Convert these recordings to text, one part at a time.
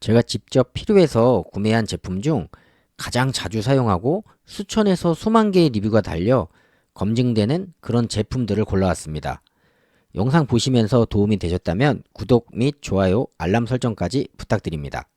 제가 직접 필요해서 구매한 제품 중 가장 자주 사용하고 수천에서 수만 개의 리뷰가 달려 검증되는 그런 제품들을 골라왔습니다. 영상 보시면서 도움이 되셨다면 구독 및 좋아요, 알람 설정까지 부탁드립니다.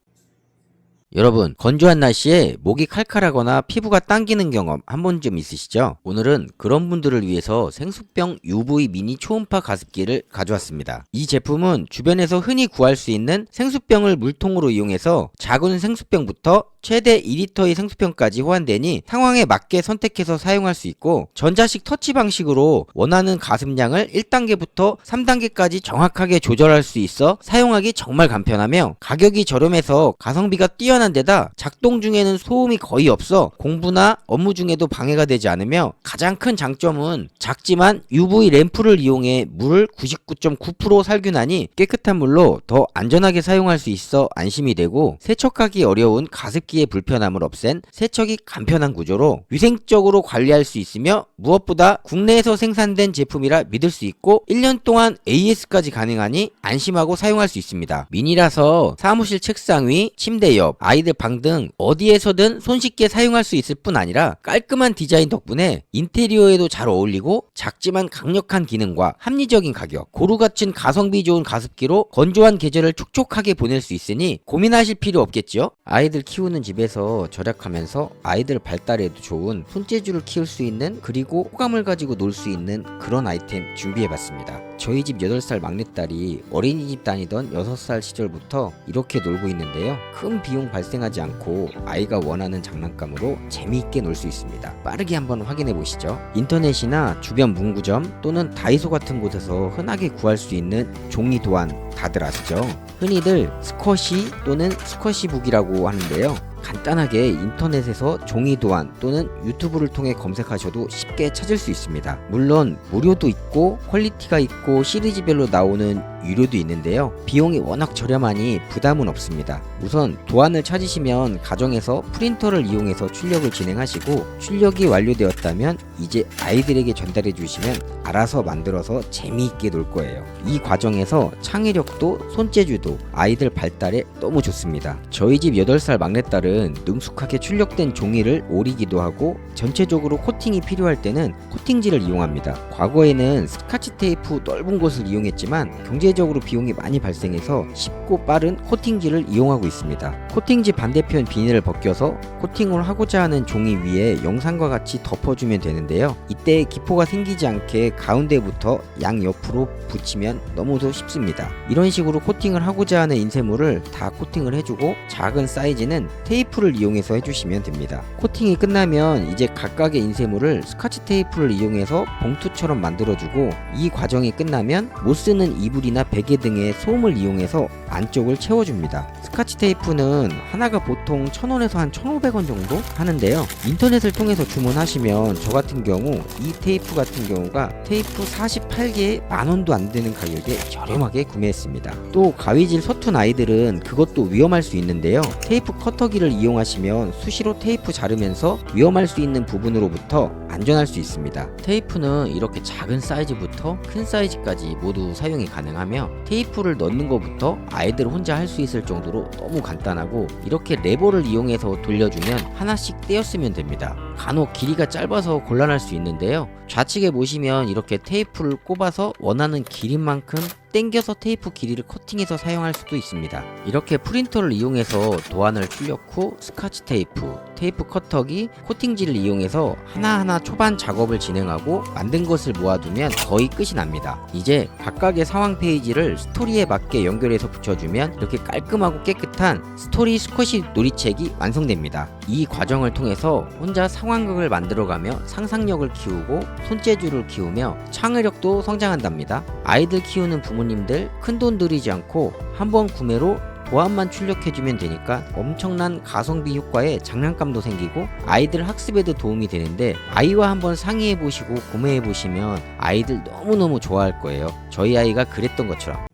여러분, 건조한 날씨에 목이 칼칼하거나 피부가 당기는 경험 한 번쯤 있으시죠? 오늘은 그런 분들을 위해서 생수병 UV 미니 초음파 가습기를 가져왔습니다. 이 제품은 주변에서 흔히 구할 수 있는 생수병을 물통으로 이용해서 작은 생수병부터 최대 2리터의 생수병까지 호환되니 상황에 맞게 선택해서 사용할 수 있고, 전자식 터치 방식으로 원하는 가습량을 1단계부터 3단계까지 정확하게 조절할 수 있어 사용하기 정말 간편하며 가격이 저렴해서 가성비가 뛰어난 데다 작동 중에는 소음이 거의 없어 공부나 업무 중에도 방해가 되지 않으며, 가장 큰 장점은 작지만 UV 램프를 이용해 물을 99.9% 살균하니 깨끗한 물로 더 안전하게 사용할 수 있어 안심이 되고, 세척하기 어려운 가습기의 불편함을 없앤 세척이 간편한 구조로 위생적으로 관리할 수 있으며, 무엇보다 국내에서 생산된 제품이라 믿을 수 있고 1년 동안 AS까지 가능하니 안심하고 사용할 수 있습니다. 미니라서 사무실 책상 위, 침대 옆, 아이들 방 등 어디에서든 손쉽게 사용할 수 있을 뿐 아니라 깔끔한 디자인 덕분에 인테리어에도 잘 어울리고 작지만 강력한 기능과 합리적인 가격, 고루 갖춘 가성비 좋은 가습기로 건조한 계절을 촉촉하게 보낼 수 있으니 고민하실 필요 없겠죠? 아이들 키우는 집에서 절약하면서 아이들 발달에도 좋은 손재주를 키울 수 있는, 그리고 호감을 가지고 놀 수 있는 그런 아이템 준비해봤습니다. 저희 집 8살 막내딸이 어린이집 다니던 6살 시절부터 이렇게 놀고 있는데요. 큰 비용 발생하지 않고 아이가 원하는 장난감으로 재미있게 놀 수 있습니다. 빠르게 한번 확인해 보시죠. 인터넷이나 주변 문구점 또는 다이소 같은 곳에서 흔하게 구할 수 있는 종이 도안 다들 아시죠? 흔히들 스쿼시 또는 스쿼시북이라고 하는데요. 간단하게 인터넷에서 종이 도안 또는 유튜브를 통해 검색하셔도 쉽게 찾을 수 있습니다. 물론 무료도 있고 퀄리티가 있고 시리즈별로 나오는 유료도 있는데요. 비용이 워낙 저렴하니 부담은 없습니다. 우선 도안을 찾으시면 가정에서 프린터를 이용해서 출력을 진행하시고, 출력이 완료되었다면 이제 아이들에게 전달해 주시면 알아서 만들어서 재미있게 놀 거예요. 이 과정에서 창의력도 손재주도 아이들 발달에 너무 좋습니다. 저희 집 8살 막내딸은 능숙하게 출력된 종이를 오리기도 하고, 전체적으로 코팅이 필요할 때는 코팅지를 이용합니다. 과거에는 스카치 테이프 넓은 곳을 이용했지만 경제적으로 비용이 많이 발생해서 쉽고 빠른 코팅지를 이용하고 있습니다. 코팅지 반대편 비닐을 벗겨서 코팅을 하고자 하는 종이 위에 영상과 같이 덮어주면 되는데요. 이때 기포가 생기지 않게 가운데부터 양옆으로 붙이면 너무도 쉽습니다. 이런 식으로 코팅을 하고자 하는 인쇄물을 다 코팅을 해주고, 작은 사이즈는 테이프를 이용해서 해주시면 됩니다. 코팅이 끝나면 이제 각각의 인쇄물을 스카치 테이프를 이용해서 봉투처럼 만들어주고, 이 과정이 끝나면 못쓰는 이불이나 베개 등의 솜을 이용해서 안쪽을 채워줍니다. 스카치 테이프는 하나가 보통 1,000원에서 한 1,500원 정도 하는데요. 인터넷을 통해서 주문하시면 저 같은 경우 이 테이프 같은 경우가 테이프 48개에 10,000원도 안 되는 가격에 저렴하게 구매했습니다. 또 가위질 서툰 아이들은 그것도 위험할 수 있는데요. 테이프 커터기를 이용하시면 수시로 테이프 자르면서 위험할 수 있는 부분으로부터 안전할 수 있습니다. 테이프는 이렇게 작은 사이즈부터 큰 사이즈까지 모두 사용이 가능하며, 테이프를 넣는 것부터 아이들 혼자 할 수 있을 정도로 너무 간단하고, 이렇게 레버를 이용해서 돌려주면 하나씩 떼었으면 됩니다. 간혹 길이가 짧아서 곤란할 수 있는데요. 좌측에 보시면 이렇게 테이프를 꼽아서 원하는 길이만큼 당겨서 테이프 길이를 커팅해서 사용할 수도 있습니다. 이렇게 프린터를 이용해서 도안을 출력 후 스카치 테이프, 테이프 커터기, 코팅지를 이용해서 하나하나 초반 작업을 진행하고 만든 것을 모아두면 거의 끝이 납니다. 이제 각각의 상황 페이지를 스토리에 맞게 연결해서 붙여주면 이렇게 깔끔하고 깨끗한 스토리 스쿼시 놀이책이 완성됩니다. 이 과정을 통해서 혼자 상황극을 만들어가며 상상력을 키우고 손재주를 키우며 창의력도 성장한답니다. 아이들 키우는 부모님들 큰돈 들이지 않고 한번 구매로 도안만 출력해주면 되니까 엄청난 가성비 효과에 장난감도 생기고 아이들 학습에도 도움이 되는데, 아이와 한번 상의해보시고 구매해보시면 아이들 너무너무 좋아할 거예요. 저희 아이가 그랬던 것처럼.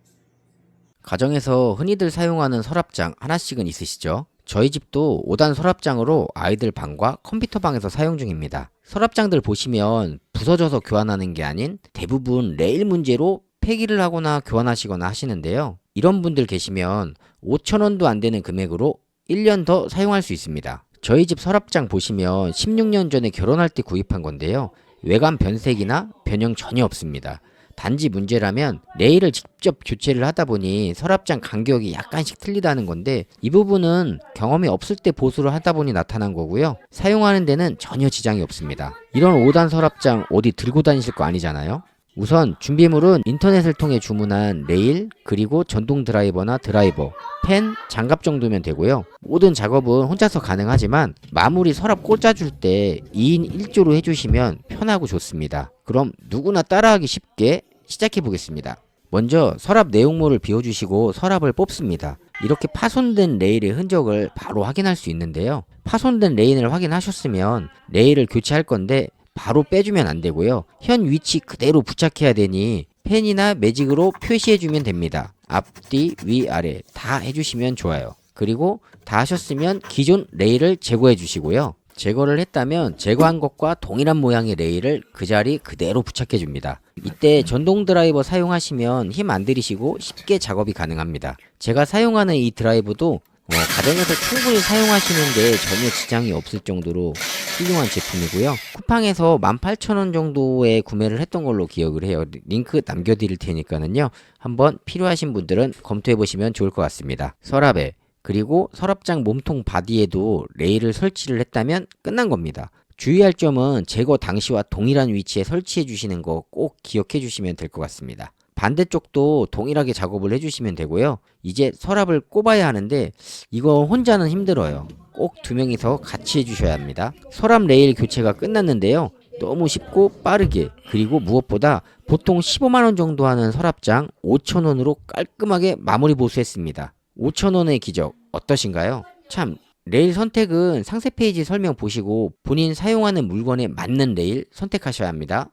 가정에서 흔히들 사용하는 서랍장 하나씩은 있으시죠? 저희 집도 5단 서랍장으로 아이들 방과 컴퓨터 방에서 사용 중입니다. 서랍장들 보시면 부서져서 교환하는 게 아닌 대부분 레일 문제로 폐기를 하거나 교환하시거나 하시는데요. 이런 분들 계시면 5,000원도 안 되는 금액으로 1년 더 사용할 수 있습니다. 저희 집 서랍장 보시면 16년 전에 결혼할 때 구입한 건데요. 외관 변색이나 변형 전혀 없습니다. 단지 문제라면 레일을 직접 교체를 하다 보니 서랍장 간격이 약간씩 틀리다는 건데, 이 부분은 경험이 없을 때 보수를 하다 보니 나타난 거고요. 사용하는 데는 전혀 지장이 없습니다. 이런 5단 서랍장 어디 들고 다니실 거 아니잖아요. 우선 준비물은 인터넷을 통해 주문한 레일, 그리고 전동 드라이버나 드라이버, 펜, 장갑 정도면 되고요. 모든 작업은 혼자서 가능하지만 마무리 서랍 꽂아줄 때 2인 1조로 해주시면 편하고 좋습니다. 그럼 누구나 따라하기 쉽게 시작해 보겠습니다. 먼저 서랍 내용물을 비워주시고 서랍을 뽑습니다. 이렇게 파손된 레일의 흔적을 바로 확인할 수 있는데요. 파손된 레일을 확인하셨으면 레일을 교체할 건데 바로 빼주면 안 되고요. 현 위치 그대로 부착해야 되니 펜이나 매직으로 표시해주면 됩니다. 앞뒤, 위, 아래 다 해주시면 좋아요. 그리고 다 하셨으면 기존 레일을 제거해 주시고요. 제거를 했다면 제거한 것과 동일한 모양의 레일을 그 자리 그대로 부착해 줍니다. 이때 전동 드라이버 사용하시면 힘 안 들이시고 쉽게 작업이 가능합니다. 제가 사용하는 이 드라이버도 가정에서 충분히 사용하시는데 전혀 지장이 없을 정도로 훌륭한 제품이고요. 쿠팡에서 18,000원 정도에 구매를 했던 걸로 기억을 해요. 링크 남겨드릴 테니까는요. 한번 필요하신 분들은 검토해보시면 좋을 것 같습니다. 서랍에, 그리고 서랍장 몸통 바디에도 레일을 설치를 했다면 끝난 겁니다. 주의할 점은 제거 당시와 동일한 위치에 설치해 주시는 거 꼭 기억해 주시면 될 것 같습니다. 반대쪽도 동일하게 작업을 해주시면 되고요. 이제 서랍을 꼽아야 하는데 이거 혼자는 힘들어요. 꼭 두 명이서 같이 해주셔야 합니다. 서랍 레일 교체가 끝났는데요. 너무 쉽고 빠르게, 그리고 무엇보다 보통 15만원 정도 하는 서랍장 5,000원으로 깔끔하게 마무리 보수했습니다. 5,000원의 기적 어떠신가요? 참, 레일 선택은 상세 페이지 설명 보시고 본인 사용하는 물건에 맞는 레일 선택하셔야 합니다.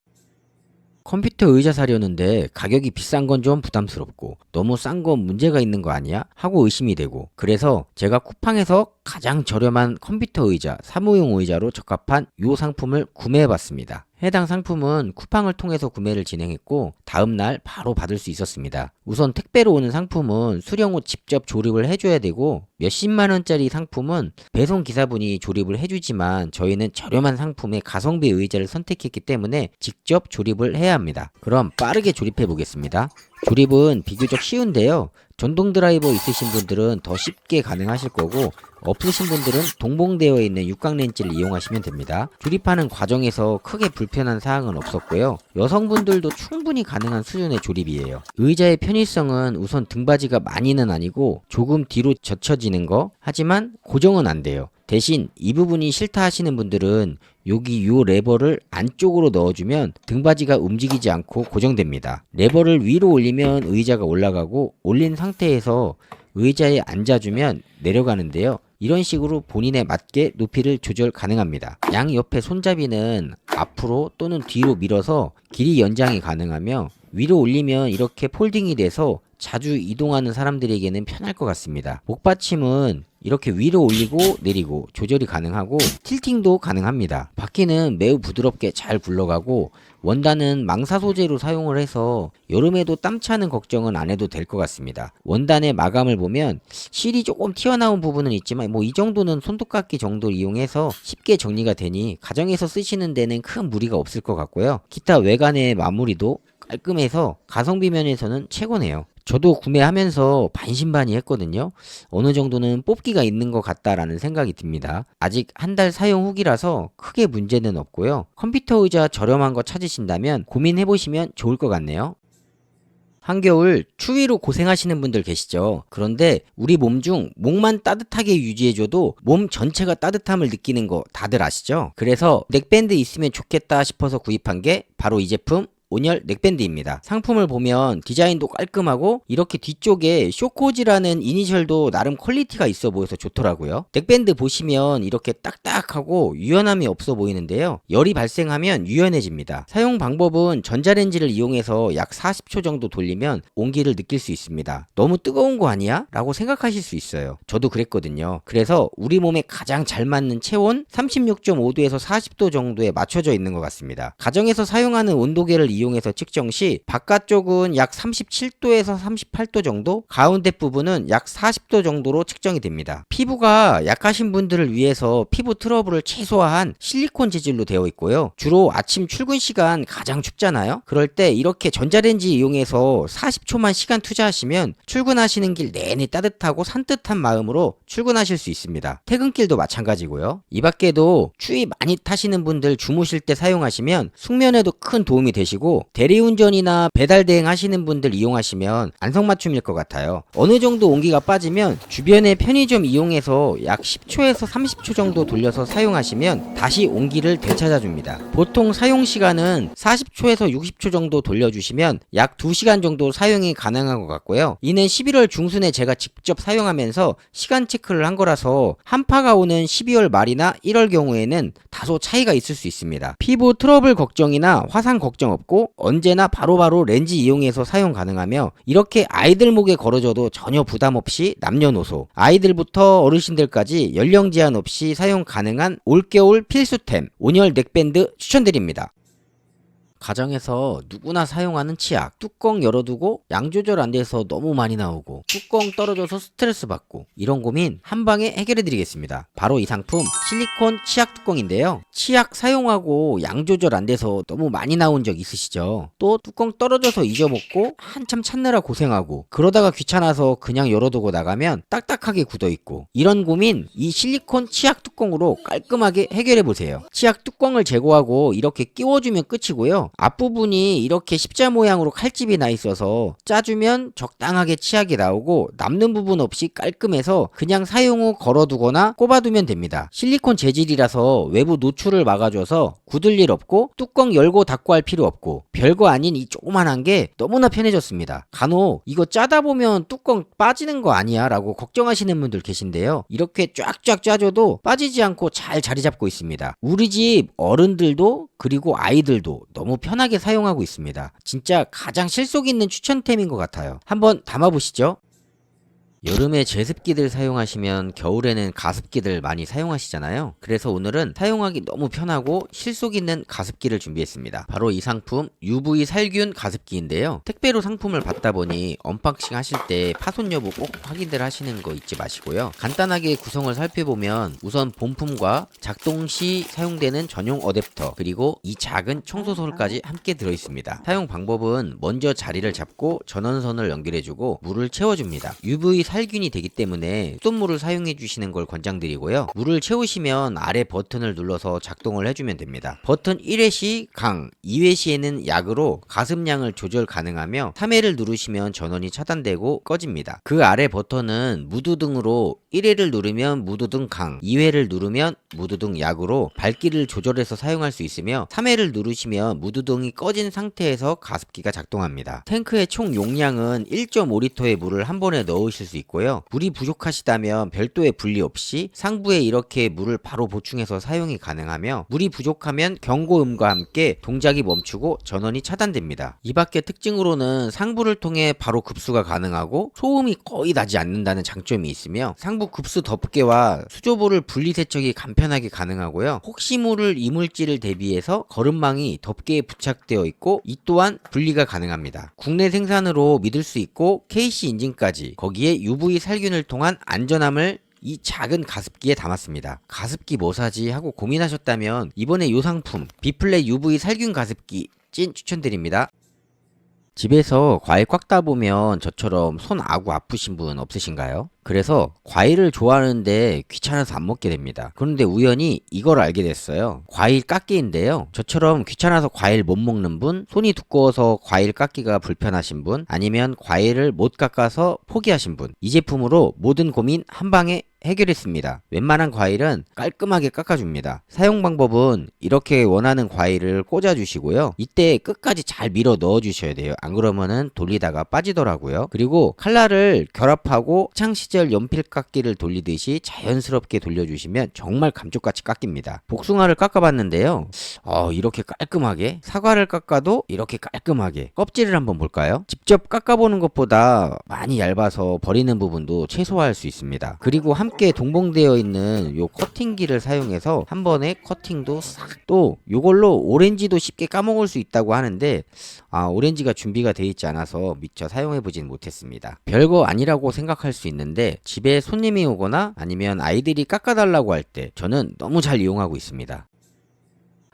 컴퓨터 의자 사려는데 가격이 비싼 건 좀 부담스럽고 너무 싼 건 문제가 있는 거 아니야? 하고 의심이 되고, 그래서 제가 쿠팡에서 가장 저렴한 컴퓨터 의자, 사무용 의자로 적합한 이 상품을 구매해 봤습니다. 해당 상품은 쿠팡을 통해서 구매를 진행했고 다음날 바로 받을 수 있었습니다. 우선 택배로 오는 상품은 수령 후 직접 조립을 해줘야 되고, 몇십만원짜리 상품은 배송 기사분이 조립을 해주지만 저희는 저렴한 상품의 가성비 의자를 선택했기 때문에 직접 조립을 해야 합니다. 그럼 빠르게 조립해 보겠습니다. 조립은 비교적 쉬운데요. 전동 드라이버 있으신 분들은 더 쉽게 가능하실 거고, 없으신 분들은 동봉되어 있는 육각 렌치를 이용하시면 됩니다. 조립하는 과정에서 크게 불편한 사항은 없었고요. 여성분들도 충분히 가능한 수준의 조립이에요. 의자의 편의성은 우선 등받이가 많이는 아니고 조금 뒤로 젖혀지는 거, 하지만 고정은 안 돼요. 대신 이 부분이 싫다 하시는 분들은 여기 요 레버를 안쪽으로 넣어주면 등받이가 움직이지 않고 고정됩니다. 레버를 위로 올리면 의자가 올라가고, 올린 상태에서 의자에 앉아주면 내려가는데요. 이런 식으로 본인에 맞게 높이를 조절 가능합니다. 양 옆에 손잡이는 앞으로 또는 뒤로 밀어서 길이 연장이 가능하며, 위로 올리면 이렇게 폴딩이 돼서 자주 이동하는 사람들에게는 편할 것 같습니다. 목받침은 이렇게 위로 올리고 내리고 조절이 가능하고 틸팅도 가능합니다. 바퀴는 매우 부드럽게 잘 굴러가고, 원단은 망사 소재로 사용을 해서 여름에도 땀 차는 걱정은 안 해도 될 것 같습니다. 원단의 마감을 보면 실이 조금 튀어나온 부분은 있지만 이 정도는 손톱깎이 정도를 이용해서 쉽게 정리가 되니 가정에서 쓰시는 데는 큰 무리가 없을 것 같고요. 기타 외관의 마무리도 깔끔해서 가성비 면에서는 최고네요. 저도 구매하면서 반신반의했거든요. 어느 정도는 뽑기가 있는 것 같다라는 생각이 듭니다. 아직 한 달 사용 후기라서 크게 문제는 없고요. 컴퓨터 의자 저렴한 거 찾으신다면 고민해보시면 좋을 것 같네요. 한겨울 추위로 고생하시는 분들 계시죠? 그런데 우리 몸 중 목만 따뜻하게 유지해줘도 몸 전체가 따뜻함을 느끼는 거 다들 아시죠? 그래서 넥밴드 있으면 좋겠다 싶어서 구입한 게 바로 이 제품 온열 넥밴드입니다. 상품을 보면 디자인도 깔끔하고 이렇게 뒤쪽에 쇼코즈라는 이니셜도 나름 퀄리티가 있어 보여서 좋더라고요. 넥밴드 보시면 이렇게 딱딱하고 유연함이 없어 보이는데요. 열이 발생하면 유연해집니다. 사용 방법은 전자레인지를 이용해서 약 40초 정도 돌리면 온기를 느낄 수 있습니다. 너무 뜨거운 거 아니야? 라고 생각하실 수 있어요. 저도 그랬거든요. 그래서 우리 몸에 가장 잘 맞는 체온 36.5도에서 40도 정도에 맞춰져 있는 것 같습니다. 가정에서 사용하는 온도계를 이용해서 측정 시 바깥쪽은 약 37도에서 38도 정도, 가운데 부분은 약 40도 정도로 측정이 됩니다. 피부가 약하신 분들을 위해서 피부 트러블을 최소화한 실리콘 재질로 되어 있고요. 주로 아침 출근 시간 가장 춥잖아요. 그럴 때 이렇게 전자레인지 이용해서 40초만 시간 투자하시면 출근하시는 길 내내 따뜻하고 산뜻한 마음으로 출근하실 수 있습니다. 퇴근길도 마찬가지고요. 이 밖에도 추위 많이 타시는 분들 주무실 때 사용하시면 숙면에도 큰 도움이 되시고, 대리운전이나 배달 대행 하시는 분들 이용하시면 안성맞춤일 것 같아요. 어느 정도 온기가 빠지면 주변의 편의점 이용해서 약 10초에서 30초 정도 돌려서 사용하시면 다시 온기를 되찾아줍니다. 보통 사용 시간은 40초에서 60초 정도 돌려주시면 약 2시간 정도 사용이 가능한 것 같고요. 이는 11월 중순에 제가 직접 사용하면서 시간 체크를 한 거라서 한파가 오는 12월 말이나 1월 경우에는 다소 차이가 있을 수 있습니다. 피부 트러블 걱정이나 화상 걱정 없고 언제나 바로바로 렌즈 이용해서 사용 가능하며, 이렇게 아이들 목에 걸어줘도 전혀 부담 없이 남녀노소, 아이들부터 어르신들까지 연령 제한 없이 사용 가능한 올겨울 필수템 온열 넥밴드 추천드립니다. 가정에서 누구나 사용하는 치약, 뚜껑 열어두고 양 조절 안 돼서 너무 많이 나오고 뚜껑 떨어져서 스트레스 받고, 이런 고민 한 방에 해결해 드리겠습니다. 바로 이 상품 실리콘 치약 뚜껑인데요. 치약 사용하고 양 조절 안 돼서 너무 많이 나온 적 있으시죠? 또 뚜껑 떨어져서 잊어먹고 한참 찾느라 고생하고, 그러다가 귀찮아서 그냥 열어두고 나가면 딱딱하게 굳어있고, 이런 고민 이 실리콘 치약 뚜껑으로 깔끔하게 해결해 보세요. 치약 뚜껑을 제거하고 이렇게 끼워주면 끝이고요. 앞부분이 이렇게 십자 모양으로 칼집이 나 있어서 짜주면 적당하게 치약이 나오고, 남는 부분 없이 깔끔해서 그냥 사용 후 걸어두거나 꼽아두면 됩니다. 실리콘 재질이라서 외부 노출을 막아줘서 굳을 일 없고, 뚜껑 열고 닫고 할 필요 없고, 별거 아닌 이 조그만한 게 너무나 편해졌습니다. 간혹 이거 짜다 보면 뚜껑 빠지는 거 아니야 라고 걱정하시는 분들 계신데요. 이렇게 쫙쫙 짜줘도 빠지지 않고 잘 자리 잡고 있습니다. 우리 집 어른들도 그리고 아이들도 너무 편하게 사용하고 있습니다. 진짜 가장 실속 있는 추천템인 것 같아요. 한번 담아보시죠. 여름에 제습기들 사용하시면 겨울에는 가습기들 많이 사용하시잖아요. 그래서 오늘은 사용하기 너무 편하고 실속 있는 가습기를 준비했습니다. 바로 이 상품 UV 살균 가습기인데요. 택배로 상품을 받다 보니 언박싱 하실 때 파손 여부 꼭 확인들 하시는 거 잊지 마시고요. 간단하게 구성을 살펴보면 우선 본품과 작동 시 사용되는 전용 어댑터, 그리고 이 작은 청소솔까지 함께 들어있습니다. 사용 방법은 먼저 자리를 잡고 전원선을 연결해주고 물을 채워줍니다. UV 살균이 되기 때문에 수돗물을 사용해 주시는 걸 권장드리고요. 물을 채우시면 아래 버튼을 눌러서 작동을 해주면 됩니다. 버튼 1회 시 강, 2회 시에는 약으로 가습량을 조절 가능하며 3회를 누르시면 전원이 차단되고 꺼집니다. 그 아래 버튼은 무드등으로 1회를 누르면 무드등 강, 2회를 누르면 무드등 약으로 밝기를 조절해서 사용할 수 있으며 3회를 누르시면 무드등이 꺼진 상태에서 가습기가 작동합니다. 탱크의 총 용량은 1.5리터의 물을 한 번에 넣으실 수 있고요. 물이 부족하시다면 별도의 분리 없이 상부에 이렇게 물을 바로 보충해서 사용이 가능하며, 물이 부족하면 경고음과 함께 동작이 멈추고 전원이 차단됩니다. 이 밖의 특징으로는 상부를 통해 바로 급수가 가능하고 소음이 거의 나지 않는다는 장점이 있으며, 상부 급수 덮개와 수조볼을 분리 세척이 간편하게 가능하고요. 혹시 모를 이물질을 대비해서 거름망이 덮개에 부착되어 있고 이 또한 분리가 가능합니다. 국내 생산으로 믿을 수 있고 KC 인증까지, 거기에 UV 살균을 통한 안전함을 이 작은 가습기에 담았습니다. 가습기 뭐 사지 하고 고민하셨다면 이번에 이 상품 비플레 UV 살균 가습기 찐 추천드립니다. 집에서 과일 꽉 따보면 저처럼 손 아구 아프신 분 없으신가요? 그래서 과일을 좋아하는데 귀찮아서 안 먹게 됩니다. 그런데 우연히 이걸 알게 됐어요. 과일 깎기인데요. 저처럼 귀찮아서 과일 못 먹는 분, 손이 두꺼워서 과일 깎기가 불편하신 분, 아니면 과일을 못 깎아서 포기하신 분, 이 제품으로 모든 고민 한 방에 해결했습니다. 웬만한 과일은 깔끔하게 깎아줍니다. 사용 방법은 이렇게 원하는 과일을 꽂아주시고요. 이때 끝까지 잘 밀어 넣어주셔야 돼요. 안 그러면은 돌리다가 빠지더라고요. 그리고 칼날을 결합하고 학창시절 연필 깎기를 돌리듯이 자연스럽게 돌려주시면 정말 감쪽같이 깎입니다. 복숭아를 깎아봤는데요. 이렇게 깔끔하게, 사과를 깎아도 이렇게 깔끔하게. 껍질을 한번 볼까요? 직접 깎아보는 것보다 많이 얇아서 버리는 부분도 최소화할 수 있습니다. 그리고 함께 함께 동봉되어 있는 요 커팅기를 사용해서 한 번에 커팅도 싹, 또 요걸로 오렌지도 쉽게 까먹을 수 있다고 하는데 오렌지가 준비가 되어 있지 않아서 미처 사용해 보진 못했습니다. 별거 아니라고 생각할 수 있는데 집에 손님이 오거나 아니면 아이들이 깎아달라고 할 때 저는 너무 잘 이용하고 있습니다.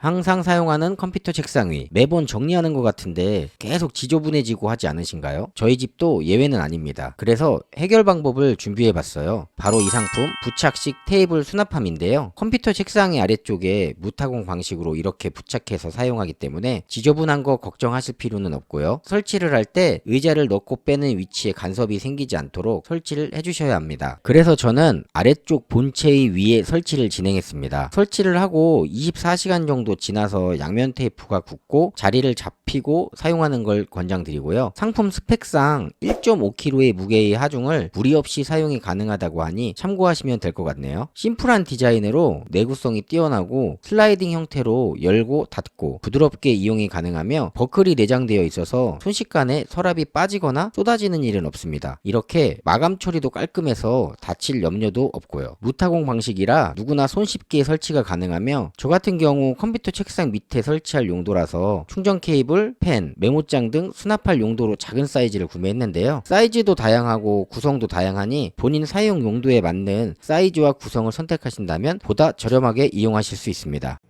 항상 사용하는 컴퓨터 책상 위 매번 정리하는 것 같은데 계속 지저분해지고 하지 않으신가요? 저희 집도 예외는 아닙니다. 그래서 해결 방법을 준비해 봤어요. 바로 이 상품 부착식 테이블 수납함인데요. 컴퓨터 책상의 아래쪽에 무타공 방식으로 이렇게 부착해서 사용하기 때문에 지저분한 거 걱정하실 필요는 없고요. 설치를 할 때 의자를 넣고 빼는 위치에 간섭이 생기지 않도록 설치를 해주셔야 합니다. 그래서 저는 아래쪽 본체의 위에 설치를 진행했습니다. 설치를 하고 24시간 정도 지나서 양면 테이프가 굳고 자리를 잡히고 사용하는 걸 권장드리고요. 상품 스펙상 1.5kg의 무게의 하중을 무리 없이 사용이 가능하다고 하니 참고하시면 될 것 같네요. 심플한 디자인으로 내구성이 뛰어나고 슬라이딩 형태로 열고 닫고 부드럽게 이용이 가능하며 버클이 내장되어 있어서 순식간에 서랍이 빠지거나 쏟아지는 일은 없습니다. 이렇게 마감 처리도 깔끔해서 다칠 염려도 없고요. 무타공 방식이라 누구나 손쉽게 설치가 가능하며 저 같은 경우 컴퓨터 책상 밑에 설치할 용도라서 충전 케이블, 펜, 메모장 등 수납할 용도로 작은 사이즈를 구매했는데요. 사이즈도 다양하고 구성도 다양하니 본인 사용 용도에 맞는 사이즈와 구성을 선택하신다면 보다 저렴하게 이용하실 수 있습니다.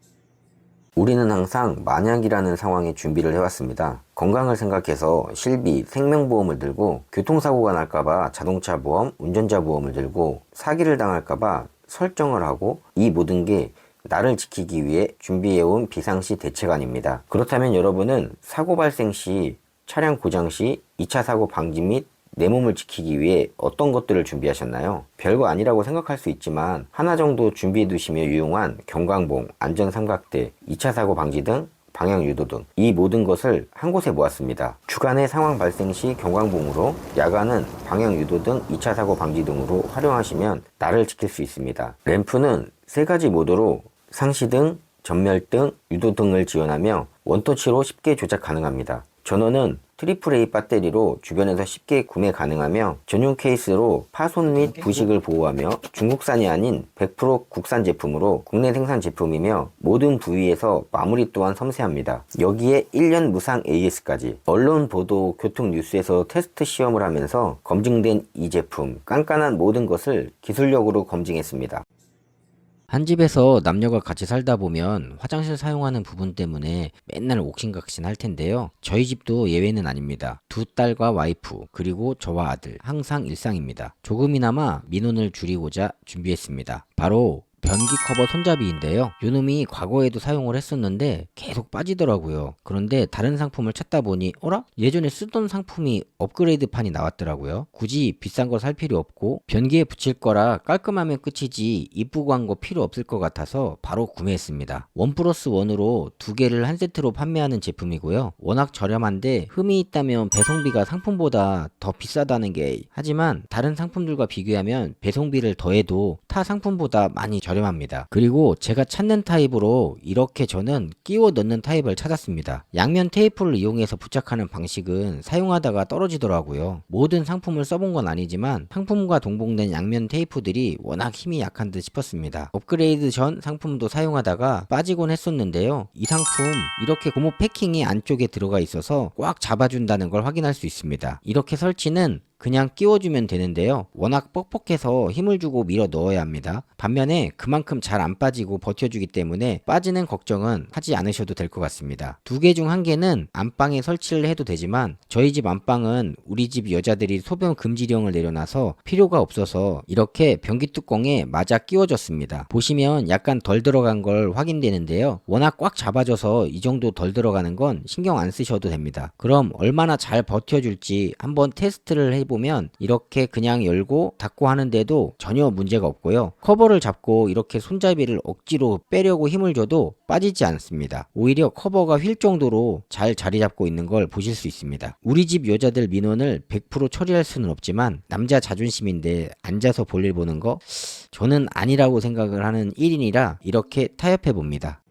우리는 항상 만약이라는 상황에 준비를 해왔습니다. 건강을 생각해서 실비, 생명보험을 들고 교통사고가 날까봐 자동차 보험, 운전자 보험을 들고 사기를 당할까봐 설정을 하고 이 모든 게 나를 지키기 위해 준비해온 비상시 대책안입니다. 그렇다면 여러분은 사고 발생 시, 차량 고장 시, 2차 사고 방지 및 내 몸을 지키기 위해 어떤 것들을 준비하셨나요? 별거 아니라고 생각할 수 있지만 하나 정도 준비해 두시면 유용한 경광봉, 안전삼각대, 2차 사고 방지 등 방향 유도 등 이 모든 것을 한 곳에 모았습니다. 주간의 상황 발생 시 경광봉으로, 야간은 방향 유도 등 2차 사고 방지 등으로 활용하시면 나를 지킬 수 있습니다. 램프는 3가지 모드로 상시등, 전멸등, 유도등을 지원하며 원터치로 쉽게 조작 가능합니다. 전원은 AAA 배터리로 주변에서 쉽게 구매 가능하며 전용 케이스로 파손 및 부식을 보호하며 중국산이 아닌 100% 국산 제품으로 국내 생산 제품이며 모든 부위에서 마무리 또한 섬세합니다. 여기에 1년 무상 AS까지. 언론 보도, 교통 뉴스에서 테스트 시험을 하면서 검증된 이 제품, 깐깐한 모든 것을 기술력으로 검증했습니다. 한 집에서 남녀가 같이 살다 보면 화장실 사용하는 부분 때문에 맨날 옥신각신 할 텐데요. 저희 집도 예외는 아닙니다. 2딸과 와이프, 그리고 저와 아들, 항상 일상입니다. 조금이나마 민원을 줄이고자 준비했습니다. 바로 변기 커버 손잡이인데요. 요놈이 과거에도 사용을 했었는데 계속 빠지더라고요. 그런데 다른 상품을 찾다 보니 어라? 예전에 쓰던 상품이 업그레이드판이 나왔더라고요. 굳이 비싼 거 살 필요 없고 변기에 붙일 거라 깔끔하면 끝이지 이쁘고 한 거 필요 없을 것 같아서 바로 구매했습니다. 1+1으로 2개를 한 세트로 판매하는 제품이고요. 워낙 저렴한데 흠이 있다면 배송비가 상품보다 더 비싸다는 게, 하지만 다른 상품들과 비교하면 배송비를 더해도 타 상품보다 많이 저렴합니다. 그리고 제가 찾는 타입으로 이렇게 저는 끼워 넣는 타입을 찾았습니다. 양면 테이프를 이용해서 부착하는 방식은 사용하다가 떨어지더라고요. 모든 상품을 써본 건 아니지만 상품과 동봉된 양면 테이프들이 워낙 힘이 약한 듯 싶었습니다. 업그레이드 전 상품도 사용하다가 빠지곤 했었는데요. 이 상품 이렇게 고무 패킹이 안쪽에 들어가 있어서 꽉 잡아준다는 걸 확인할 수 있습니다. 이렇게 설치는 그냥 끼워주면 되는데요. 워낙 뻑뻑해서 힘을 주고 밀어 넣어야 합니다. 반면에 그만큼 잘 안 빠지고 버텨주기 때문에 빠지는 걱정은 하지 않으셔도 될 것 같습니다. 2개 중 1개는 안방에 설치를 해도 되지만 저희 집 안방은 우리 집 여자들이 소변 금지령을 내려놔서 필요가 없어서 이렇게 변기 뚜껑에 맞아 끼워졌습니다. 보시면 약간 덜 들어간 걸 확인되는데요. 워낙 꽉 잡아줘서 이 정도 덜 들어가는 건 신경 안 쓰셔도 됩니다. 그럼 얼마나 잘 버텨줄지 한번 테스트를 해보면 이렇게 그냥 열고 닫고 하는데도 전혀 문제가 없고요. 커버를 잡고 이렇게 손잡이를 억지로 빼려고 힘을 줘도 빠지지 않습니다. 오히려 커버가 휠 정도로 잘 자리 잡고 있는 걸 보실 수 있습니다. 우리 집 여자들 민원을 100% 처리할 수는 없지만 남자 자존심인데 앉아서 볼일 보는 거 저는 아니라고 생각을 하는 1인이라 이렇게 타협해 봅니다.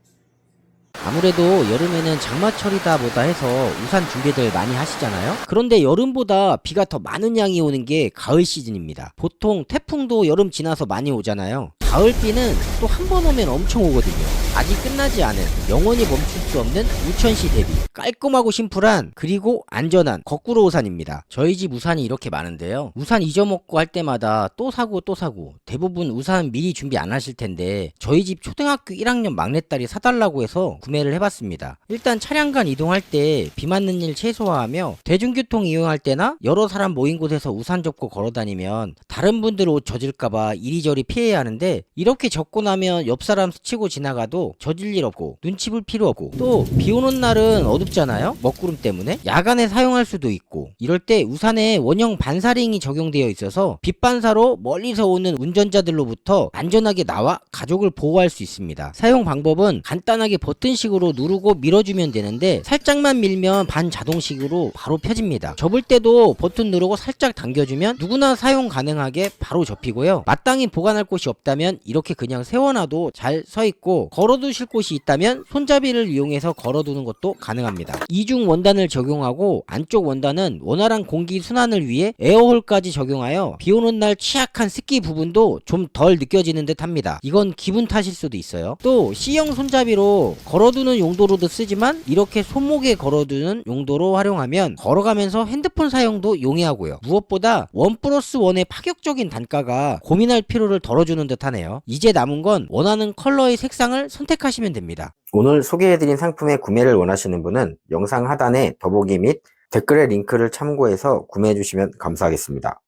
아무래도 여름에는 장마철이다 뭐다 해서 우산 준비들 많이 하시잖아요. 그런데 여름보다 비가 더 많은 양이 오는 게 가을 시즌입니다. 보통 태풍도 여름 지나서 많이 오잖아요. 가을비는 또 한 번 오면 엄청 오거든요. 아직 끝나지 않은, 영원히 멈출 수 없는 우천시 대비 깔끔하고 심플한, 그리고 안전한 거꾸로 우산입니다. 저희 집 우산이 이렇게 많은데요, 우산 잊어먹고 할 때마다 또 사고 또 사고, 대부분 우산 미리 준비 안 하실 텐데 저희 집 초등학교 1학년 막내딸이 사달라고 해서 구매를 해봤습니다. 일단 차량 간 이동할 때 비 맞는 일 최소화하며, 대중교통 이용할 때나 여러 사람 모인 곳에서 우산 접고 걸어다니면 다른 분들 옷 젖을까봐 이리저리 피해야 하는데, 이렇게 접고 나면 옆 사람 스치고 지나가도 젖을 일 없고 눈치 볼 필요 없고, 또 비 오는 날은 어둡잖아요, 먹구름 때문에. 야간에 사용할 수도 있고, 이럴 때 우산에 원형 반사링이 적용되어 있어서 빛반사로 멀리서 오는 운전자들로부터 안전하게 나와 가족을 보호할 수 있습니다. 사용 방법은 간단하게 버튼식으로 누르고 밀어주면 되는데, 살짝만 밀면 반자동식으로 바로 펴집니다. 접을 때도 버튼 누르고 살짝 당겨주면 누구나 사용 가능하게 바로 접히고요. 마땅히 보관할 곳이 없다면 이렇게 그냥 세워놔도 잘 서있고, 걸어두실 곳이 있다면 손잡이를 이용해서 걸어두는 것도 가능합니다. 이중 원단을 적용하고, 안쪽 원단은 원활한 공기 순환을 위해 에어홀까지 적용하여 비오는 날 취약한 습기 부분도 좀 덜 느껴지는 듯 합니다. 이건 기분 탓일 수도 있어요. 또 C형 손잡이로 걸어두는 용도로도 쓰지만, 이렇게 손목에 걸어두는 용도로 활용하면 걸어가면서 핸드폰 사용도 용이하고요. 무엇보다 1+1의 파격적인 단가가 고민할 필요를 덜어주는 듯 하네요. 이제 남은 건 원하는 컬러의 색상을 선택하시면 됩니다. 오늘 소개해드린 상품의 구매를 원하시는 분은 영상 하단에 더보기 및 댓글의 링크를 참고해서 구매해주시면 감사하겠습니다.